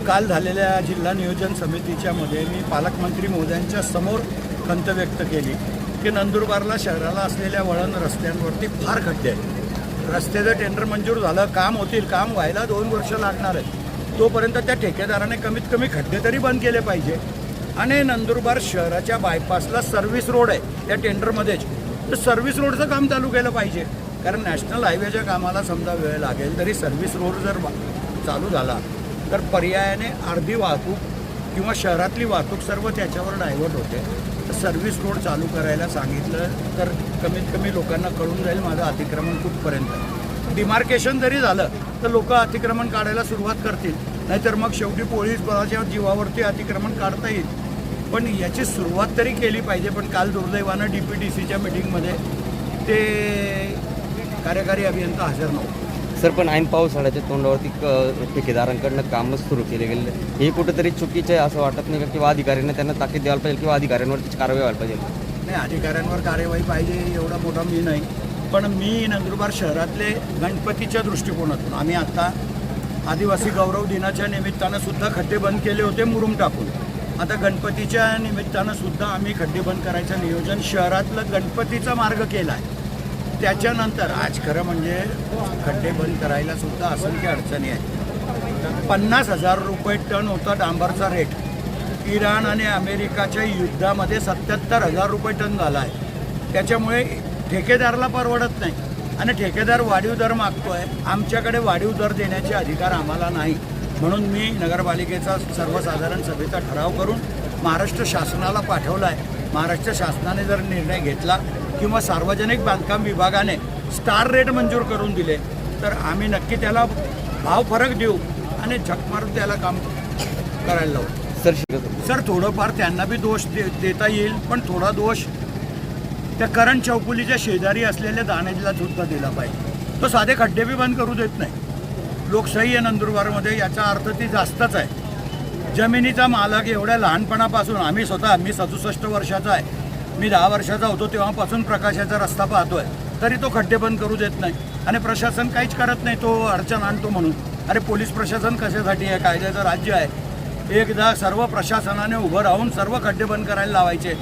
काल झालेल्या जिल्हा नियोजन समितीच्या मध्ये मी पालकमंत्री महोदयांच्या समोर खंत व्यक्त केली की नंदुरबारला शहराला असलेल्या वळण रस्त्यांवरती फार खड्डे आहेत। रस्त्याचं टेंडर मंजूर झालं, काम होतील, काम व्हायला 2 वर्ष लागणार आहेत। तोपर्यंत त्या ठेकेदाराने कमीत कमी खड्डे तरी बंद केले पाहिजे। आणि नंदुरबार शहराच्या बायपासला सर्व्हिस रोड आहे त्या टेंडरमध्येच, तर सर्व्हिस रोडचं काम चालू केलं पाहिजे। कारण नॅशनल हायवेच्या कामाला समजा वेळ लागेल तरी सर्व्हिस रोड जर चालू झाला तर पर्यायाने अर्धी वाहतूक किंवा शहरातली वाहतूक सर्व त्याच्यावर डायव्हर्ट होते। तर सर्व्हिस रोड चालू करायला सांगितलं तर कमीत कमी लोकांना कळून जाईल माझं अतिक्रमण कुठपर्यंत। डिमार्केशन जरी झालं तर लोक अतिक्रमण काढायला सुरुवात करतील, नाहीतर मग शेवटी पोलीस बळाच्या जीवावरती अतिक्रमण काढता येईल। पण याची सुरुवात तरी केली पाहिजे। पण काल दुर्दैवानं DPDCच्या मीटिंगमध्ये ते कार्यकारी अभियंता हजर नव्हते। सर, पण ऐन पावसाळ्याच्या तोंडावरती ठेकेदारांकडनं कामच सुरू केले गेले, हे कुठेतरी चुकीचं आहे असं वाटत नाही का? किंवा अधिकाऱ्यांना त्यांना ताकीद द्यायला पाहिजे किंवा अधिकाऱ्यांवरतीच कारवाई व्हायला पाहिजे? नाही, अधिकाऱ्यांवर कार्यवाही पाहिजे एवढा मोठा मी नाही, पण मी नंदुरबार शहरातले गणपतीच्या दृष्टिकोनातून आम्ही आता आदिवासी गौरव दिनाच्या निमित्तानं सुद्धा खड्डे बंद केले होते मुरुम टाकून। आता गणपतीच्या निमित्तानं सुद्धा आम्ही खड्डे बंद करायचं नियोजन शहरातलं गणपतीचा मार्ग केला आहे। त्याच्यानंतर आज खरं म्हणजे खड्डे बंद करायला सुद्धा असंख्य अडचणी आहेत। 50,000 रुपये टन होता डांबरचा रेट, इराण आणि अमेरिकाच्या युद्धामध्ये 77,000 रुपये टन झाला आहे। त्याच्यामुळे ठेकेदाराला परवडत नाही आणि ठेकेदार वाढीव दर मागतोय। आमच्याकडे वाढीव दर देण्याचे अधिकार आम्हाला नाही, म्हणून मी नगरपालिकेचा सर्वसाधारण सभेचा ठराव करून महाराष्ट्र शासनाला पाठवला आहे। महाराष्ट्र शासनाने जर निर्णय घेतला किंवा सार्वजनिक बांधकाम विभागाने स्टार रेट मंजूर करून दिले तर आम्ही नक्की त्याला भाव फरक देऊ आणि झक मारून त्याला काम करायला लावू। सर थोडंफार त्यांना बी दोष देता येईल, पण थोडा दोष त्या करण चौफुलीच्या शेजारी असलेल्या दानेजला सुद्धा दिला पाहिजे। तो साधे खड्डे बी बंद करू देत नाही। लोकशाही आहे नंदुरबारमध्ये, याचा अर्थ ती जास्तच आहे। जमिनीचा मालक एवढ्या लहानपणापासून मी 67 वर्षाचा आहे, मी 10 वर्षाचा होतो तेव्हापासून प्रकाशाचा रस्ता पाहतोय, तरी तो खड्डे बंद करू देत नाही आणि प्रशासन काहीच करत नाही, तो अडचण आणतो म्हणून। अरे पोलीस प्रशासन कशासाठी आहे? कायद्याचं राज्य आहे। एकदा सर्व प्रशासनाने उभं राहून सर्व खड्डे बंद करायला लावायचे।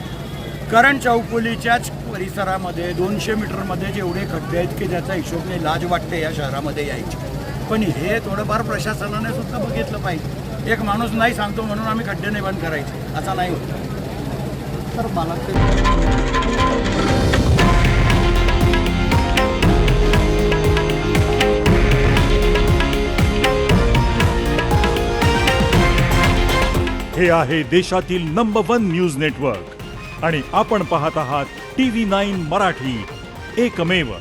करण चौफुलीच्याच परिसरामध्ये 200 मीटरमध्ये जेवढे खड्डे आहेत की ज्याचा हिशोबने लाज वाटते या शहरामध्ये यायची, पण हे थोडंफार प्रशासनाने सुद्धा बघितलं पाहिजे। एक माणूस नाही सांगतो म्हणून आम्ही खड्डे नाही बंद करायचे असं नाही होत। तर मला हे आहे देशातील नंबर 1 न्यूज नेटवर्क आणि आपण पाहत आहात TV9 मराठी, एकमेव।